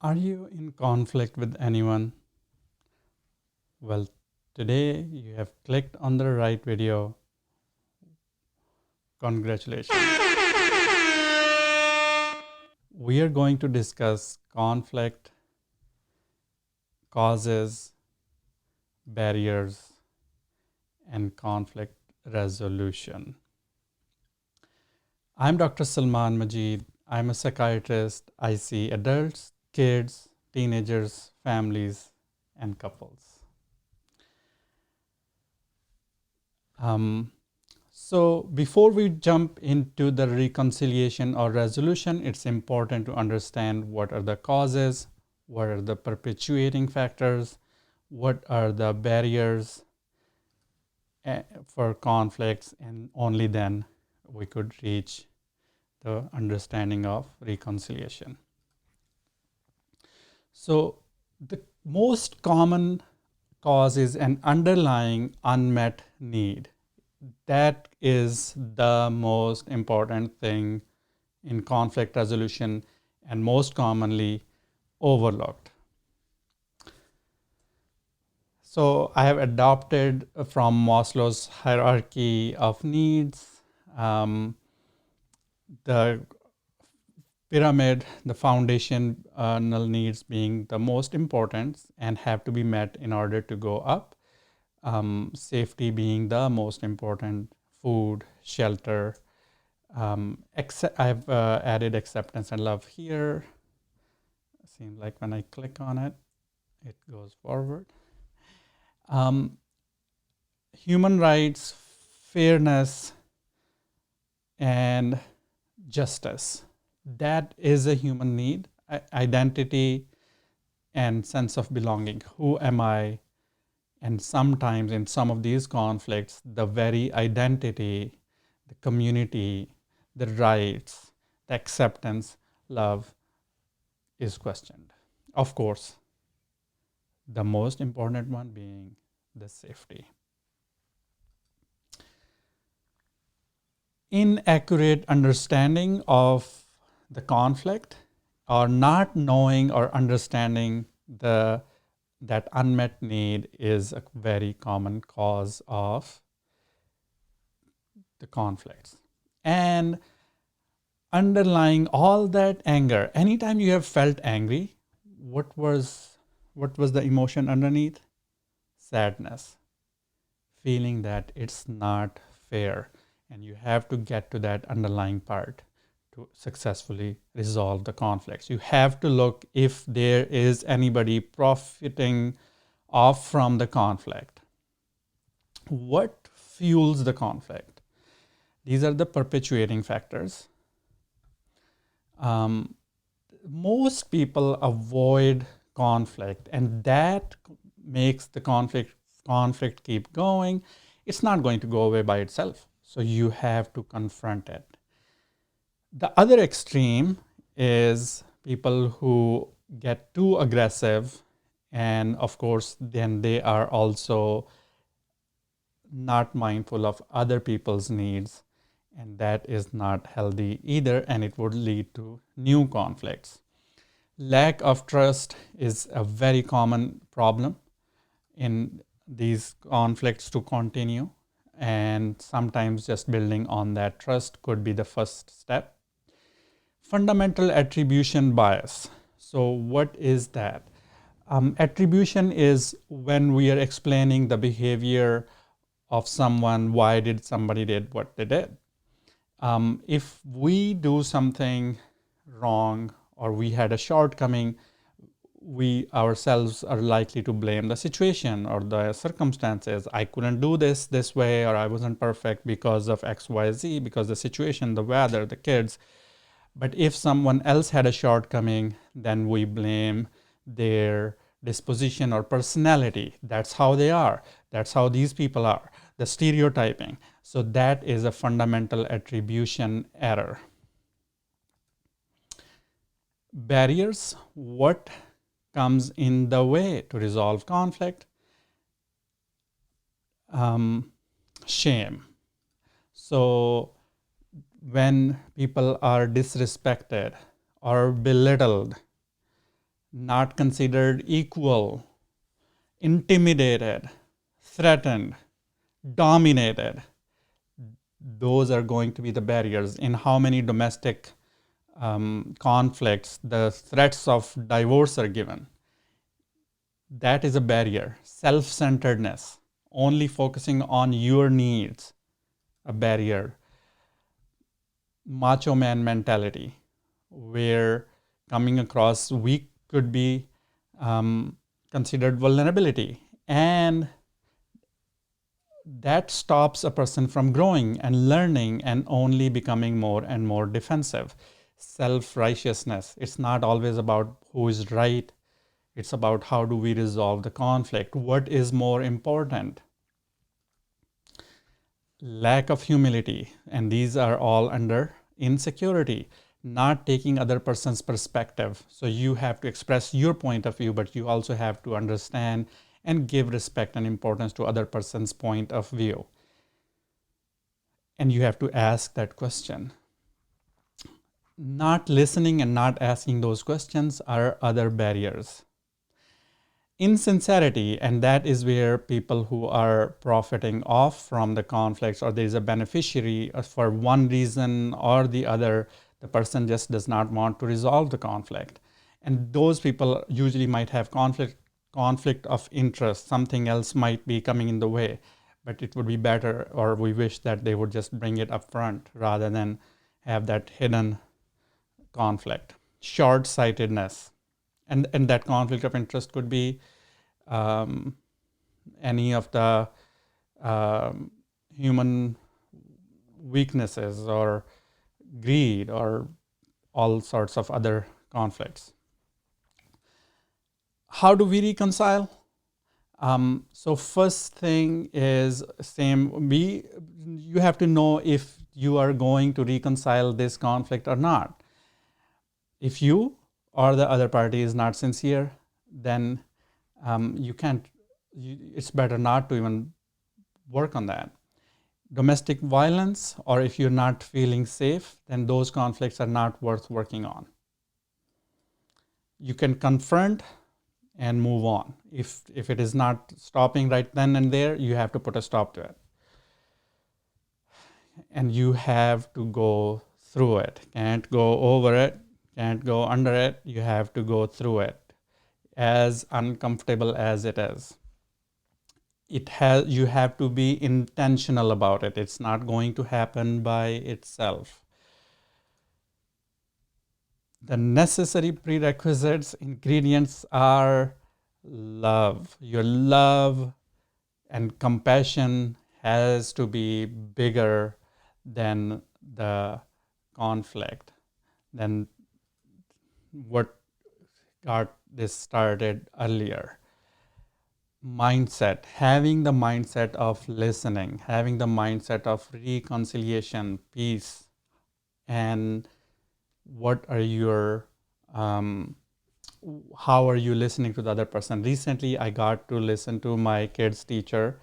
Are you in conflict with anyone? Well, today you have clicked on the right video. Congratulations. We are going to discuss conflict, causes, barriers, and conflict resolution. I'm Dr. Salman Majeed. I'm a psychiatrist. I see adults, kids, teenagers, families, and couples. So before we jump into the reconciliation or resolution, it's important to understand what are the causes, what are the perpetuating factors, what are the barriers for conflicts, and only then we could reach the understanding of reconciliation. So the most common cause is an underlying unmet need. That is the most important thing in conflict resolution and most commonly overlooked. So I have adopted from Maslow's hierarchy of needs, the pyramid, the foundational needs being the most important and have to be met in order to go up. Safety being the most important, food, shelter. I've added acceptance and love here. Seems like when I click on it, it goes forward. Human rights, fairness, and justice. That is a human need. Identity and sense of belonging. Who am I? And sometimes in some of these conflicts, the very identity, the community, the rights, the acceptance, love is questioned. Of course, the most important one being the safety. Inaccurate understanding of the conflict or not knowing or understanding that unmet need is a very common cause of the conflicts. And underlying all that anger, anytime you have felt angry, what was the emotion underneath? Sadness, feeling that it's not fair, and you have to get to that underlying part to successfully resolve the conflicts. You have to look if there is anybody profiting off from the conflict. What fuels the conflict? These are the perpetuating factors. Most people avoid conflict, and that makes the conflict keep going. It's not going to go away by itself. So you have to confront it. The other extreme is people who get too aggressive, and of course, then they are also not mindful of other people's needs, and that is not healthy either, and it would lead to new conflicts. Lack of trust is a very common problem in these conflicts to continue, and sometimes just building on that trust could be the first step. Fundamental attribution bias. So what is that? Attribution is when we are explaining the behavior of someone, why did somebody did what they did. If we do something wrong or we had a shortcoming, we ourselves are likely to blame the situation or the circumstances. I couldn't do this way, or I wasn't perfect because of XYZ, because the situation, the weather, the kids. But if someone else had a shortcoming, then we blame their disposition or personality. That's how they are. That's how these people are. The stereotyping. So that is a fundamental attribution error. Barriers. What comes in the way to resolve conflict? Shame. So when people are disrespected or belittled, not considered equal, intimidated, threatened, dominated. Those are going to be the barriers. In how many domestic conflicts the threats of divorce are given. That is a barrier. Self-centeredness, only focusing on your needs, a barrier. Macho man mentality, where coming across weak could be considered vulnerability. And that stops a person from growing and learning and only becoming more and more defensive. Self-righteousness, it's not always about who is right. It's about how do we resolve the conflict. What is more important? Lack of humility, and these are all under insecurity, not taking other person's perspective. So you have to express your point of view, but you also have to understand and give respect and importance to other person's point of view. And you have to ask that question. Not listening and not asking those questions are other barriers. Insincerity, and that is where people who are profiting off from the conflicts, or there is a beneficiary for one reason or the other, the person just does not want to resolve the conflict. And those people usually might have conflict of interest. Something else might be coming in the way, but it would be better, or we wish that they would just bring it up front rather than have that hidden conflict. Short-sightedness, and that conflict of interest could be any of the human weaknesses or greed or all sorts of other conflicts. How do we reconcile? So first thing is you have to know if you are going to reconcile this conflict or not. If you or the other party is not sincere, then you can't. It's better not to even work on that. Domestic violence, or if you're not feeling safe, then those conflicts are not worth working on. You can confront and move on. If it is not stopping right then and there, you have to put a stop to it. And you have to go through it. Can't go over it, can't go under it. You have to go through it, as uncomfortable as it is. You have to be intentional about it. It's not going to happen by itself. The necessary prerequisites, ingredients are love. Your love and compassion has to be bigger than the conflict, than what got this started earlier. Mindset, having the mindset of listening, having the mindset of reconciliation, peace, and what are your how are you listening to the other person? Recently, I got to listen to my kids' teacher,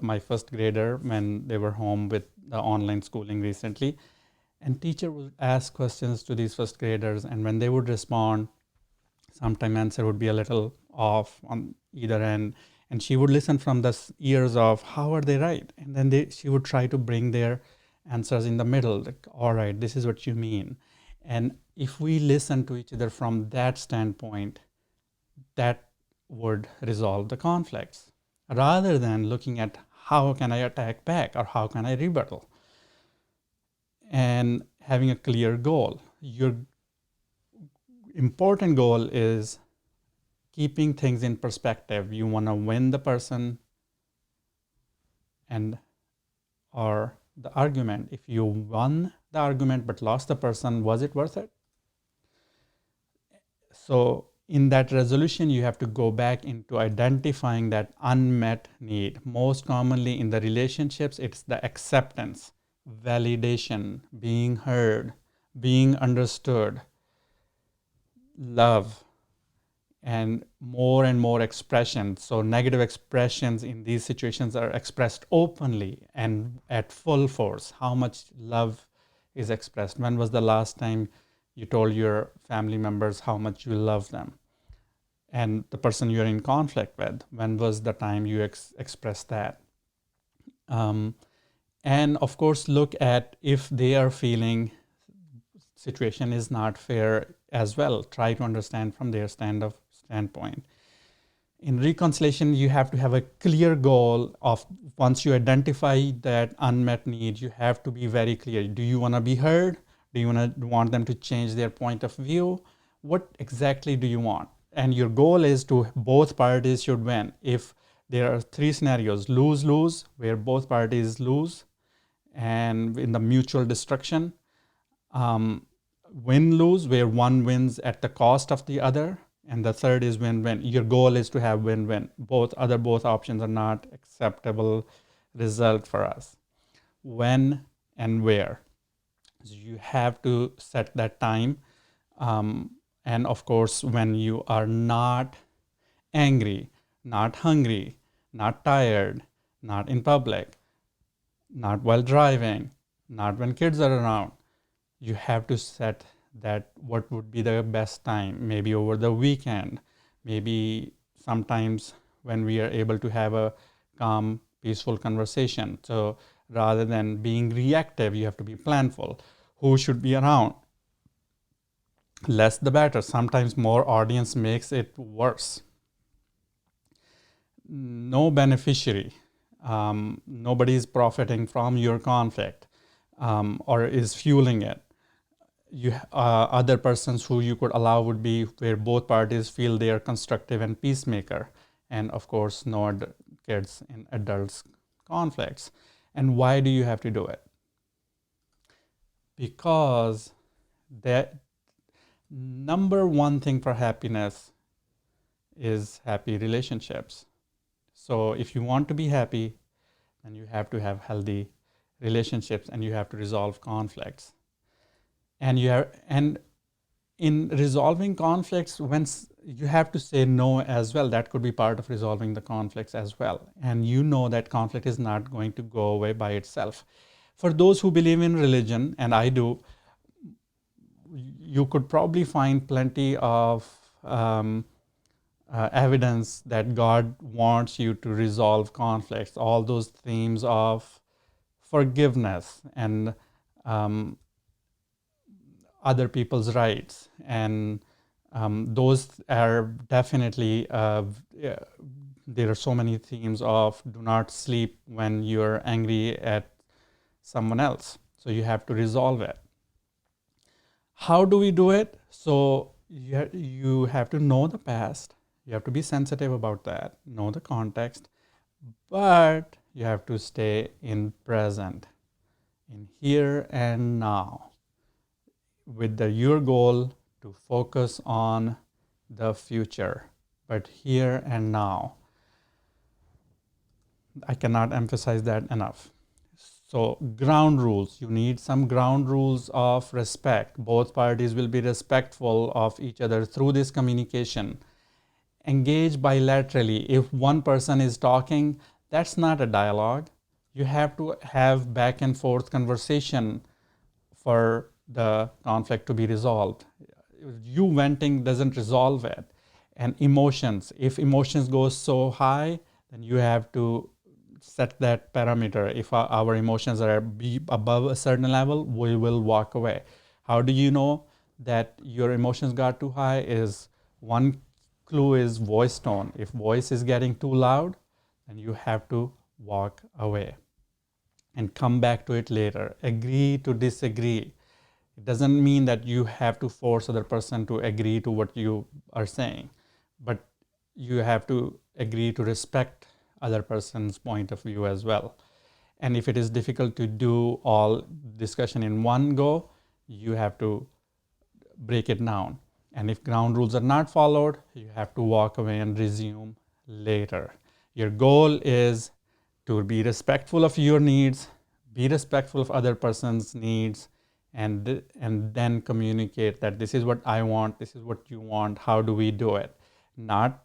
my first grader, when they were home with the online schooling recently. And teacher would ask questions to these first graders, and when they would respond, sometimes answer would be a little off on either end. And she would listen from the ears of how are they right? And then she would try to bring their answers in the middle. Like, all right, this is what you mean. And if we listen to each other from that standpoint, that would resolve the conflicts, rather than looking at how can I attack back or how can I rebuttal. And having a clear goal. Your important goal is keeping things in perspective. You want to win the person or the argument. If you won the argument but lost the person, was it worth it? So in that resolution, you have to go back into identifying that unmet need. Most commonly in the relationships, it's the acceptance, validation, being heard, being understood, love, and more expressions. So negative expressions in these situations are expressed openly and at full force. How much love is expressed? When was the last time you told your family members how much you love them? and the person you're in conflict with. When was the time you expressed that? And of course, look at if they are feeling situation is not fair as well. Try to understand from their standpoint. In reconciliation, you have to have a clear goal of once you identify that unmet need, you have to be very clear. Do you want to be heard? Do you want them to change their point of view? What exactly do you want? And your goal is to both parties should win. If there are three scenarios, lose-lose, where both parties lose, and in the mutual destruction, win-lose, where one wins at the cost of the other, and the third is win-win. Your goal is to have win-win. Both options are not acceptable result for us. When and where. So you have to set that time. And of course, when you are not angry, not hungry, not tired, not in public, not while driving, not when kids are around, you have to set that what would be the best time, maybe over the weekend, maybe sometimes when we are able to have a calm, peaceful conversation. So rather than being reactive, you have to be planful. Who should be around? Less the better. Sometimes more audience makes it worse. No beneficiary. Nobody is profiting from your conflict or is fueling it. Other persons who you could allow would be where both parties feel they are constructive and peacemaker, and of course no kids in adults conflicts. And why do you have to do it? Because the number one thing for happiness is happy relationships. So if you want to be happy, then you have to have healthy relationships and you have to resolve conflicts. And in resolving conflicts, when you have to say no as well, that could be part of resolving the conflicts as well. And you know that conflict is not going to go away by itself. For those who believe in religion, and I do, you could probably find plenty of evidence that God wants you to resolve conflicts. All those themes of forgiveness and other people's rights, and those are definitely there are so many themes of do not sleep when you're angry at someone else, so you have to resolve it. How do we do it? So you have to know the past, you have to be sensitive about that, know the context, but you have to stay in present, in here and now, with your goal to focus on the future, but here and now. I cannot emphasize that enough. So ground rules, you need some ground rules of respect. Both parties will be respectful of each other through this communication. Engage bilaterally. If one person is talking, that's not a dialogue. You have to have back and forth conversation for the conflict to be resolved. You venting doesn't resolve it. And emotions, if emotions go so high, then you have to set that parameter. If our emotions are above a certain level, we will walk away. How do you know that your emotions got too high? Is one clue is voice tone. If voice is getting too loud, then you have to walk away and come back to it later. Agree to disagree. It doesn't mean that you have to force other person to agree to what you are saying, but you have to agree to respect other person's point of view as well. And if it is difficult to do all discussion in one go, you have to break it down. And if ground rules are not followed, you have to walk away and resume later. Your goal is to be respectful of your needs, be respectful of other person's needs, and then communicate that this is what I want, this is what you want, how do we do it? Not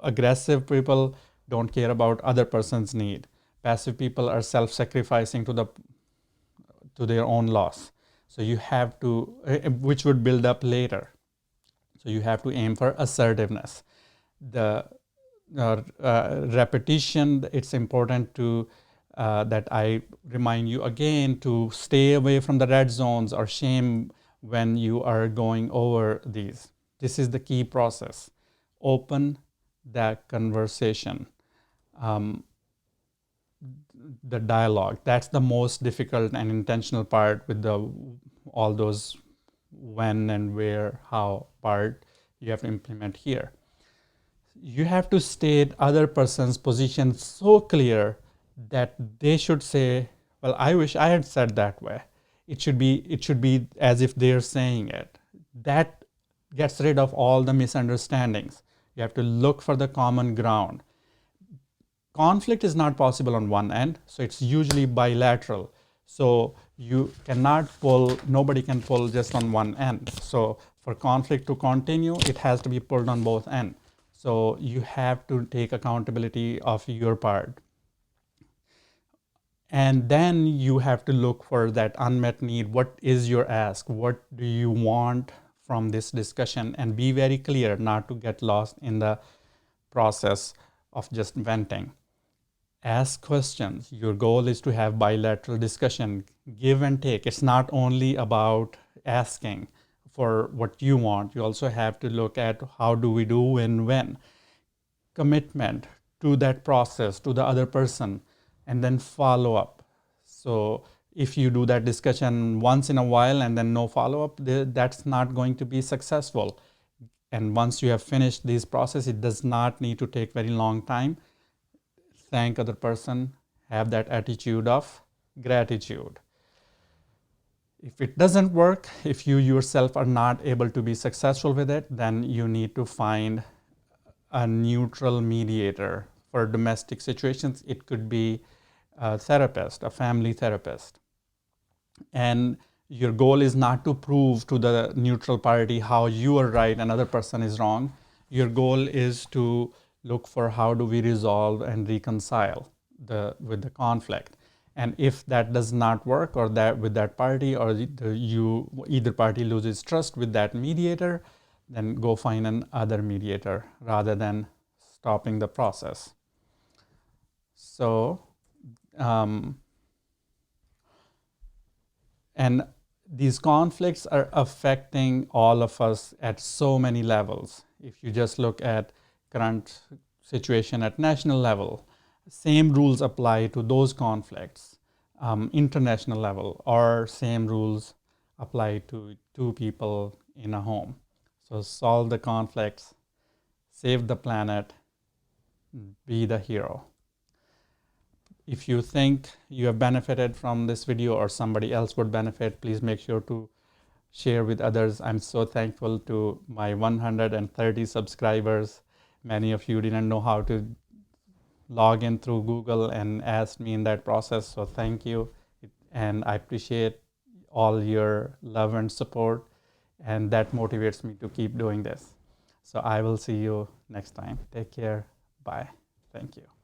aggressive people don't care about other person's need. Passive people are self-sacrificing to their own loss. So you have to, which would build up later. So you have to aim for assertiveness. The repetition, it's important to that I remind you again to stay away from the red zones or shame when you are going over these. This is the key process. Open that conversation, the dialogue. That's the most difficult and intentional part with the all those when and where, how part you have to implement here. You have to state other person's position so clear that they should say, well, I wish I had said that way. It should be as if they're saying it. That gets rid of all the misunderstandings. You have to look for the common ground. Conflict is not possible on one end, so it's usually bilateral. So you cannot pull, nobody can pull just on one end. So for conflict to continue, it has to be pulled on both ends. So you have to take accountability of your part. And then you have to look for that unmet need. What is your ask? What do you want from this discussion? And be very clear not to get lost in the process of just venting. Ask questions. Your goal is to have bilateral discussion, give and take. It's not only about asking for what you want. You also have to look at how do we do and when. Commitment to that process, to the other person, and then follow up. So if you do that discussion once in a while and then no follow up, that's not going to be successful. And once you have finished this process, it does not need to take very long time. Thank other person, have that attitude of gratitude. If it doesn't work, if you yourself are not able to be successful with it, then you need to find a neutral mediator. For domestic situations, it could be a therapist, a family therapist. And your goal is not to prove to the neutral party how you are right, another person is wrong. Your goal is to look for how do we resolve and reconcile with the conflict. And if that does not work, or that with that party, or either party loses trust with that mediator, then go find another mediator rather than stopping the process. So, and these conflicts are affecting all of us at so many levels. If you just look at current situation at national level, same rules apply to those conflicts. International level, or same rules apply to two people in a home. So solve the conflicts, save the planet, be the hero. If you think you have benefited from this video or somebody else would benefit, please make sure to share with others. I'm so thankful to my 130 subscribers. Many of you didn't know how to log in through Google and asked me in that process. So thank you. And I appreciate all your love and support. And that motivates me to keep doing this. So I will see you next time. Take care. Bye. Thank you.